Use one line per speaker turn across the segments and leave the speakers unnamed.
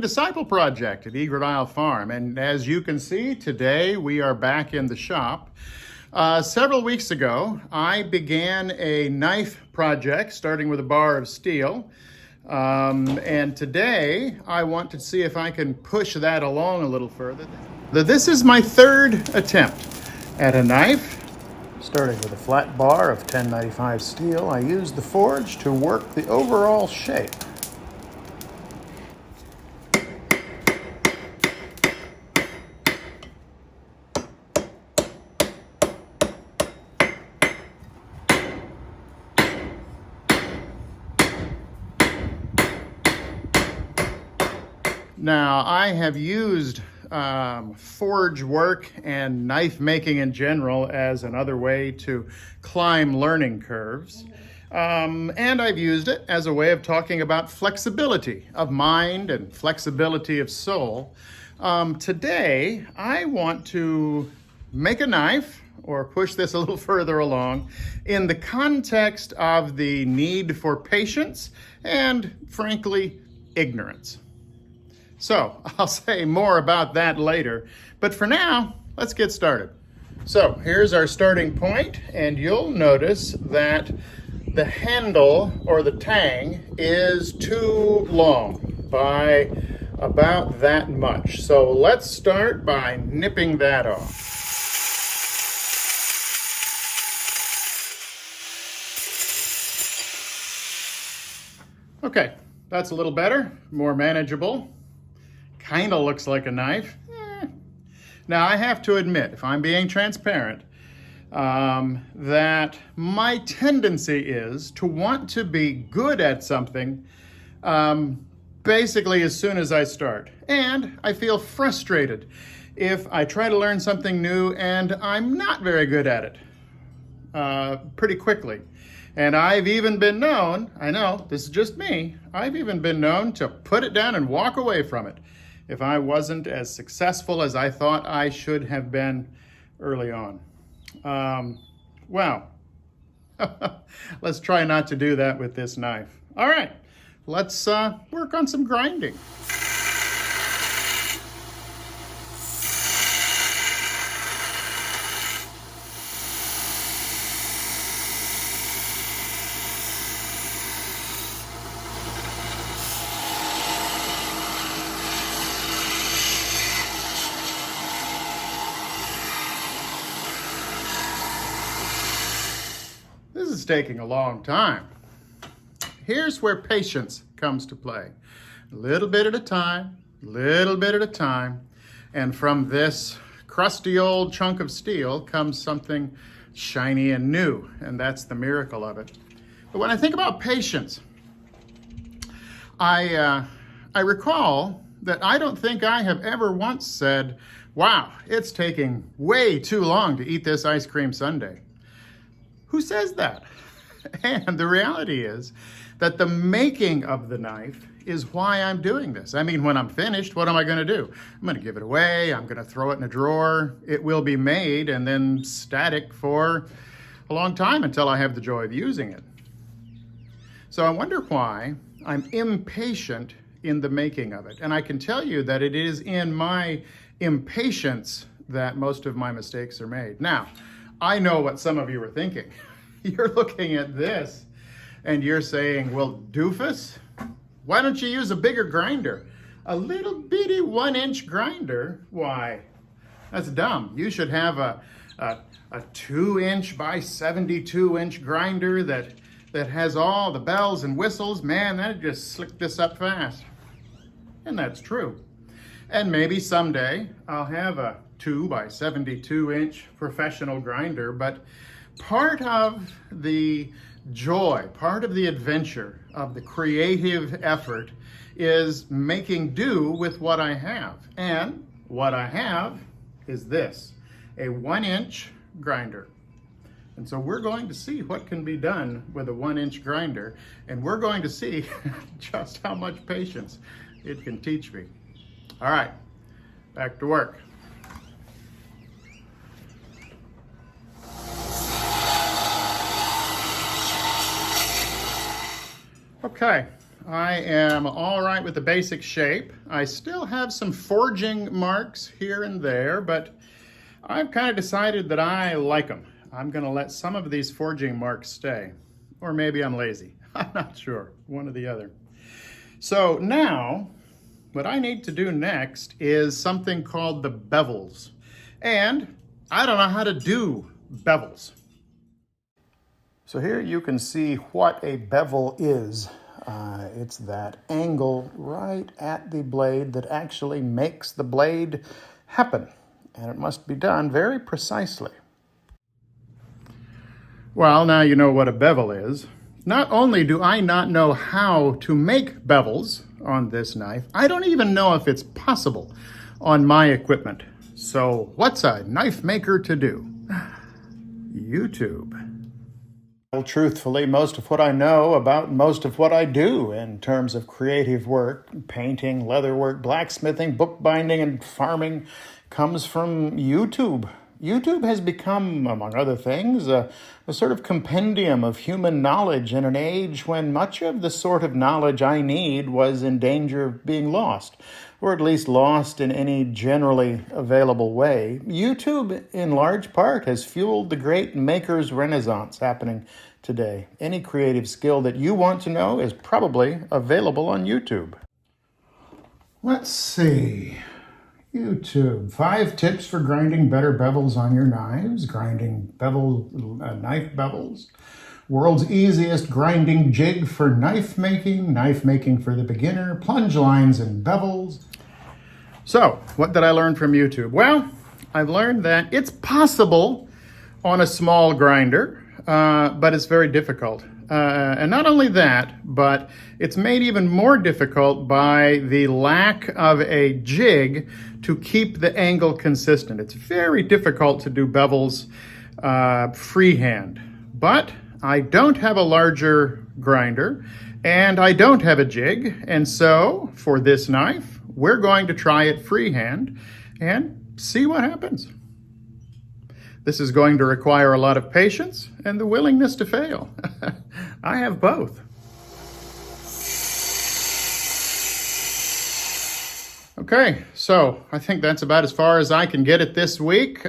Disciple Project at Egret Isle Farm. And as you can see, today we are back in the shop. Several weeks ago, I began a knife project starting with a bar of steel. And today I want to see if I can push that along a little further. This is my third attempt at a knife. Starting with a flat bar of 1095 steel, I used the forge to work the overall shape. Now, I have used forge work and knife making in general as another way to climb learning curves. And I've used it as a way of talking about flexibility of mind and flexibility of soul. Today, I want to make a knife or push this a little further along in the context of the need for patience and, frankly, ignorance. So I'll say more about that later, but for now, let's get started. So here's our starting point, and you'll notice that the handle or the tang is too long by about that much. So let's start by nipping that off. Okay, that's a little better, more manageable. Kind of looks like a knife. Now, I have to admit, if I'm being transparent, that my tendency is to want to be good at something basically as soon as I start. And I feel frustrated if I try to learn something new and I'm not very good at it pretty quickly. And I've even been known, I know, this is just me, I've even been known to put it down and walk away from it if I wasn't as successful as I thought I should have been early on. Well, let's try not to do that with this knife. All right, let's work on some grinding. This is taking a long time. Here's where patience comes to play. A little bit at a time, little bit at a time. And from this crusty old chunk of steel comes something shiny and new. And that's the miracle of it. But when I think about patience, I recall that I don't think I have ever once said, wow, it's taking way too long to eat this ice cream sundae. Who says that? And the reality is that the making of the knife is why I'm doing this. I mean, when I'm finished, what am I going to do? I'm going to give it away. I'm going to throw it in a drawer. It will be made and then static for a long time until I have the joy of using it. So I wonder why I'm impatient in the making of it. And I can tell you that it is in my impatience that most of my mistakes are made. Now, I know what some of you are thinking. You're looking at this and you're saying, well, doofus, why don't you use a bigger grinder? A little bitty 1-inch grinder? Why? That's dumb. You should have a 2-inch by 72-inch grinder that has all the bells and whistles. Man, that'd just slick this up fast. And that's true. And maybe someday I'll have a 2 by 72-inch professional grinder, but part of the joy, part of the adventure of the creative effort is making do with what I have. And what I have is this, a 1-inch grinder. And so we're going to see what can be done with a 1-inch grinder, and we're going to see just how much patience it can teach me. All right, back to work. Okay, I am all right with the basic shape. I still have some forging marks here and there, but I've kind of decided that I like them. I'm going to let some of these forging marks stay. Or maybe I'm lazy. I'm not sure. One or the other. So now, what I need to do next is something called the bevels. And I don't know how to do bevels. So here you can see what a bevel is. It's that angle right at the blade that actually makes the blade happen. And it must be done very precisely. Well, now you know what a bevel is. Not only do I not know how to make bevels on this knife, I don't even know if it's possible on my equipment. So what's a knife maker to do? YouTube. Well, truthfully, most of what I know about most of what I do in terms of creative work, painting, leatherwork, blacksmithing, bookbinding, and farming comes from YouTube. YouTube has become, among other things, a sort of compendium of human knowledge in an age when much of the sort of knowledge I need was in danger of being lost, or at least lost in any generally available way. YouTube, in large part, has fueled the great maker's renaissance happening today. Any creative skill that you want to know is probably available on YouTube. Let's see. YouTube. 5 tips for grinding better bevels on your knives. Grinding knife bevels. World's easiest grinding jig for knife making for the beginner, plunge lines and bevels. So, what did I learn from YouTube? Well, I've learned that it's possible on a small grinder, but it's very difficult. And not only that, but it's made even more difficult by the lack of a jig to keep the angle consistent. It's very difficult to do bevels freehand. But I don't have a larger grinder, and I don't have a jig, and so for this knife, we're going to try it freehand and see what happens. This is going to require a lot of patience and the willingness to fail. I have both. Okay, so I think that's about as far as I can get it this week.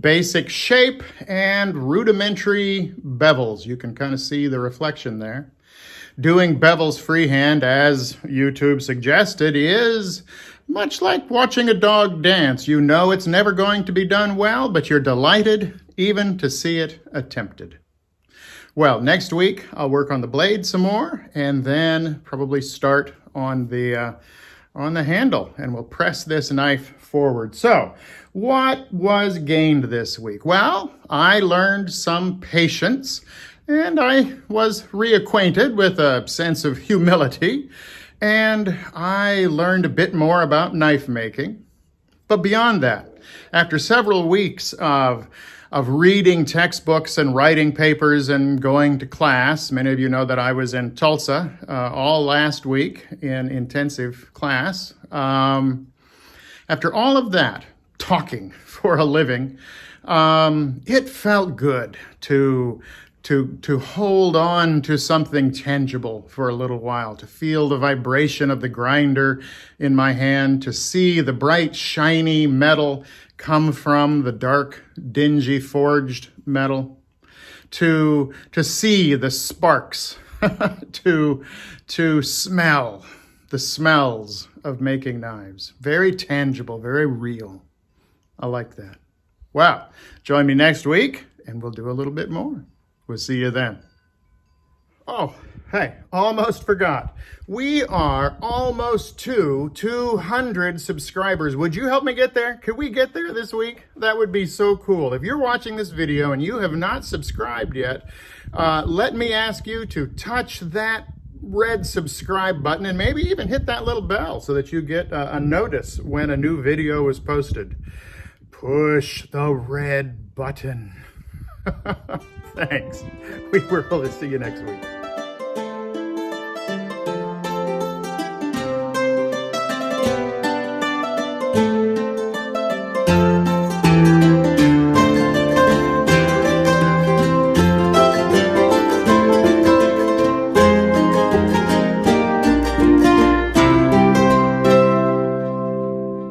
Basic shape and rudimentary bevels. You can kind of see the reflection there. Doing bevels freehand, as YouTube suggested, is much like watching a dog dance. You know it's never going to be done well, but you're delighted even to see it attempted. Well, next week I'll work on the blade some more, and then probably start on the handle, and we'll press this knife forward. So, what was gained this week? Well, I learned some patience, and I was reacquainted with a sense of humility, and I learned a bit more about knife making. But beyond that, after several weeks of reading textbooks and writing papers and going to class, many of you know that I was in Tulsa all last week in intensive class. After all of that, talking for a living, it felt good to hold on to something tangible for a little while, to feel the vibration of the grinder in my hand, to see the bright, shiny metal come from the dark, dingy forged metal, to see the sparks, to smell the smells of making knives. Very tangible, very real. I like that. Wow. Join me next week and we'll do a little bit more. We'll see you then. Oh, hey, almost forgot. We are almost to 200 subscribers. Would you help me get there? Could we get there this week? That would be so cool. If you're watching this video and you have not subscribed yet, let me ask you to touch that red subscribe button and maybe even hit that little bell so that you get a notice when a new video is posted. Push the red button. Thanks. We will see you next week.